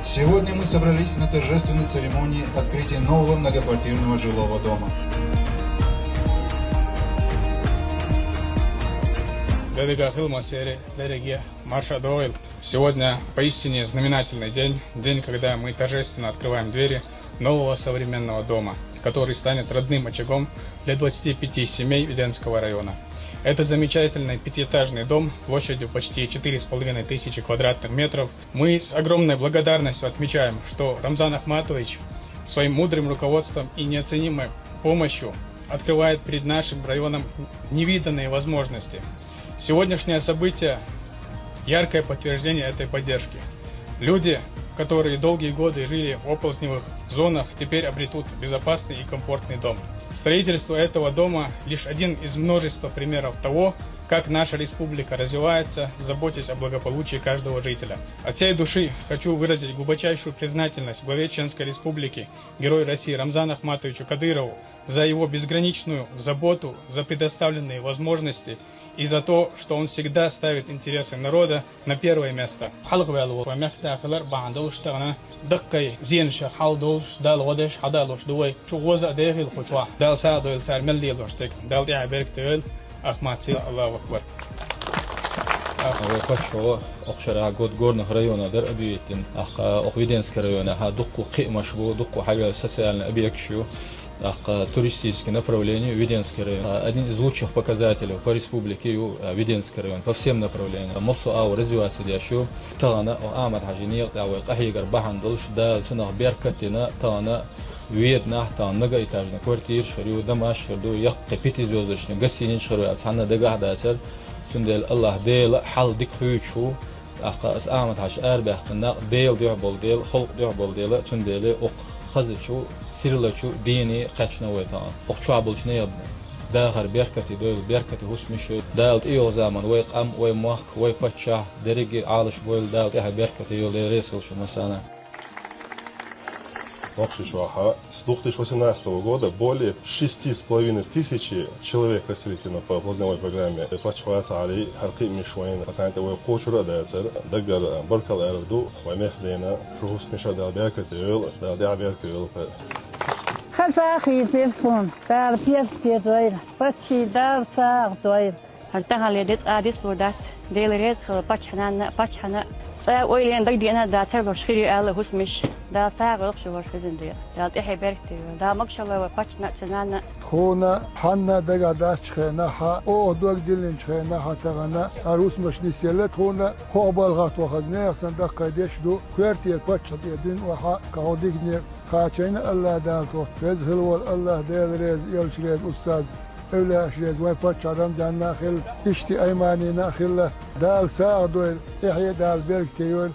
Сегодня мы собрались на торжественной церемонии открытия нового многоквартирного жилого дома. Сегодня поистине знаменательный день, когда мы торжественно открываем двери нового современного дома, который станет родным очагом для 25 семей Веденского района. Это замечательный пятиэтажный дом площадью почти 4500 квадратных метров. Мы с огромной благодарностью отмечаем, что Рамзан Ахматович своим мудрым руководством и неоценимой помощью открывает перед нашим районом невиданные возможности. Сегодняшнее событие – яркое подтверждение этой поддержки. Люди, которые долгие годы жили в оползневых зонах, теперь обретут безопасный и комфортный дом. Строительство этого дома – лишь один из множества примеров того, как наша республика развивается, заботясь о благополучии каждого жителя. От всей души хочу выразить глубочайшую признательность главе Чеченской республики, герою России Рамзану Ахматовичу Кадырову за его безграничную заботу, за предоставленные возможности и за то, что он всегда ставит интересы народа на первое место. Аллаху акбар. وقتشوا أخشر عقود جورنا ريونا در أبيتن أخويدنسك ريونا هادقوا قيمة شبو دقوا حاجة социально объектшую туристическое направление Веденский район. Один из лучших показателей по республике Веденский район по всем направлениям. Моссу ау развиваться дящу. Тана Ахмад Хажини ау Ахигар Бахандулш да сунах беркатина тана Видно, там многоэтажная квартира, шарю, дома, шарю, я пятизвездочный гостиница, шарю, отсана дегадасер, цундел Аллах дел, хал дик хуючу, ахас Ахмад Хаш арбах, на дел дюбол дел, хол дюбол дел, цундел ок хазичу, сирлачу, дини, качна уэтан, ок чуабулчна ябна. داخل بيركتي دول بيركتي هسمشوا دالت إيو زمان ويقام ويموخ ويبتشاه دريجي عالش بول دالت إيه بيركتي يولي ريسل شو مسانا. С 2018 года более 6,5 тысяч человек расселительно по плазневой программе. Плачивается Али, Харки Мишуин, Паканте Войкочура Дайцер, Дагар Баркал Эрвду, Вамехдена, Шухус Миша Далберкатиол, Далдиаберкиол. خلصاخي تلفون دار بيرتي دوير باتشي دار ساق دوير هرتها لديس آديس بوداس ديل ريز خل باتشنا سا ويلين دقدي أنا دا سر بشخيري الله هسمش دا ساق لقش ورفزن دير دا تحي بركتي دا مكشلا باتشنا تنانا خونا حنا دقا داش خينا ها او دوق دلين خينا ها تغنا عروس مش نسيلت خونا هو بالغات وخزنا صندوق قديش دو كوارتي باتش دين وها كوديك نير خاچين الله دالتو رز خلول الله ديل رز يلش رز أستاذ أولا أشريز وين باتش رمضان ناخل اشتي أيماني ناخل دال ساق دويل إحيى دال بيرك تيول